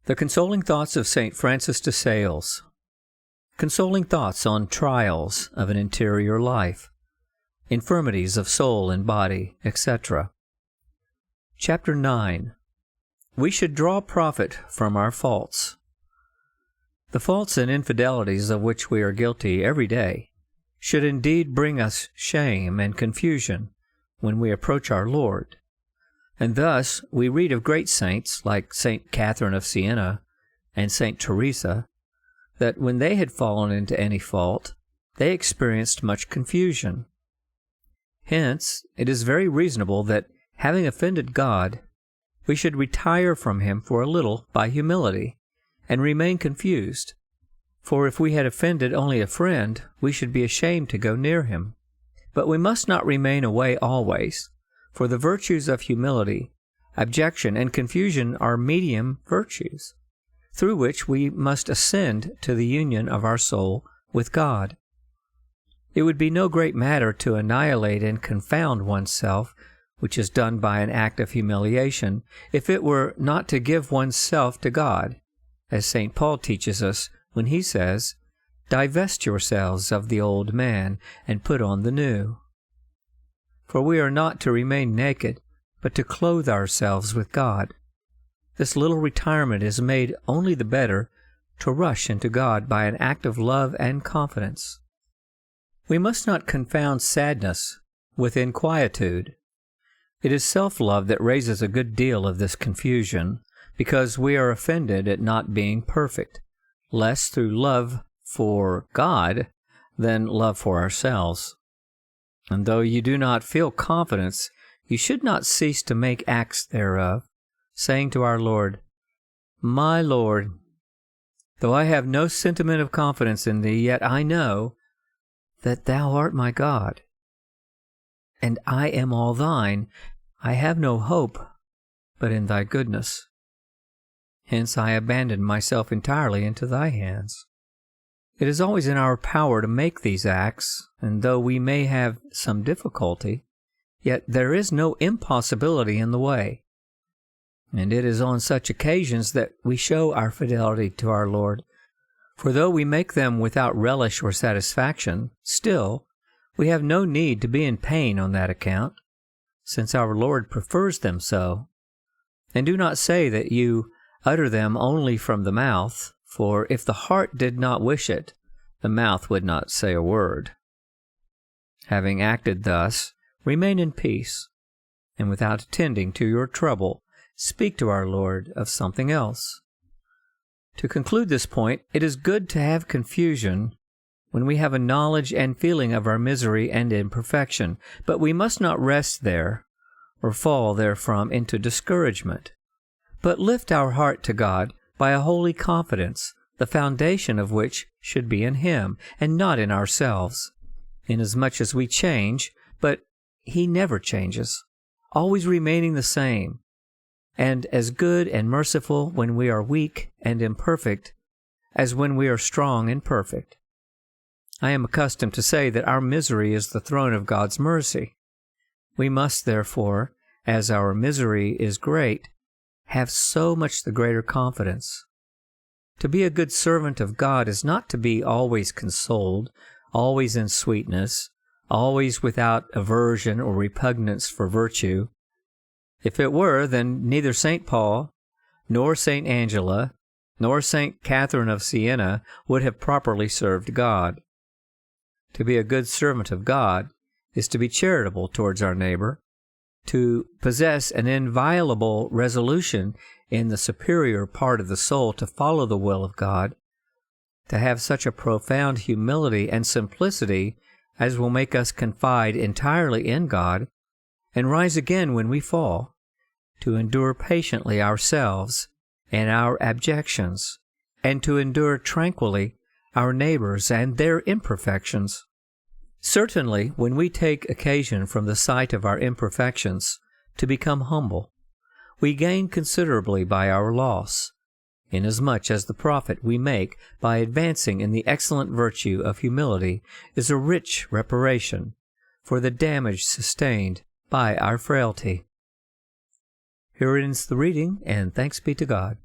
The Consoling Thoughts of St. Francis de Sales. Consoling thoughts on trials of an interior life, infirmities of soul and body, etc. Chapter 9. We should draw profit from our faults. The faults and infidelities of which we are guilty every day should indeed bring us shame and confusion when we approach our Lord. And thus we read of great saints like St. Catherine of Siena and St. Teresa, that when they had fallen into any fault, they experienced much confusion. Hence, it is very reasonable that, having offended God, we should retire from Him for a little by humility, and remain confused. For if we had offended only a friend, we should be ashamed to go near him. But we must not remain away always, for the virtues of humility, abjection, and confusion are medium virtues, through which we must ascend to the union of our soul with God. It would be no great matter to annihilate and confound oneself, which is done by an act of humiliation, if it were not to give oneself to God, as St. Paul teaches us when he says, "Divest yourselves of the old man, and put on the new." For we are not to remain naked, but to clothe ourselves with God. This little retirement is made only the better to rush into God by an act of love and confidence. We must not confound sadness with inquietude. It is self-love that raises a good deal of this confusion, because we are offended at not being perfect, less through love for God than love for ourselves. And though you do not feel confidence, you should not cease to make acts thereof, saying to our Lord, "My Lord, though I have no sentiment of confidence in Thee, yet I know that Thou art my God, and I am all Thine. I have no hope but in Thy goodness. Hence I abandon myself entirely into Thy hands." It is always in our power to make these acts, and though we may have some difficulty, yet there is no impossibility in the way. And it is on such occasions that we show our fidelity to our Lord. For though we make them without relish or satisfaction, still we have no need to be in pain on that account, since our Lord prefers them so. And do not say that you utter them only from the mouth, for if the heart did not wish it, the mouth would not say a word. Having acted thus, remain in peace, and without attending to your trouble, speak to our Lord of something else. To conclude this point, it is good to have confusion when we have a knowledge and feeling of our misery and imperfection, but we must not rest there, or fall therefrom into discouragement, but lift our heart to God by a holy confidence, the foundation of which should be in Him, and not in ourselves, inasmuch as we change, but He never changes, always remaining the same, and as good and merciful when we are weak and imperfect as when we are strong and perfect. I am accustomed to say that our misery is the throne of God's mercy. We must, therefore, as our misery is great, have so much the greater confidence. To be a good servant of God is not to be always consoled, always in sweetness, always without aversion or repugnance for virtue. If it were, then neither St. Paul, nor St. Angela, nor St. Catherine of Siena would have properly served God. To be a good servant of God is to be charitable towards our neighbor, to possess an inviolable resolution in the superior part of the soul to follow the will of God, to have such a profound humility and simplicity as will make us confide entirely in God, and rise again when we fall, to endure patiently ourselves and our abjections, and to endure tranquilly our neighbors and their imperfections. Certainly, when we take occasion from the sight of our imperfections to become humble, we gain considerably by our loss, inasmuch as the profit we make by advancing in the excellent virtue of humility is a rich reparation for the damage sustained by our frailty. Here ends the reading, and thanks be to God.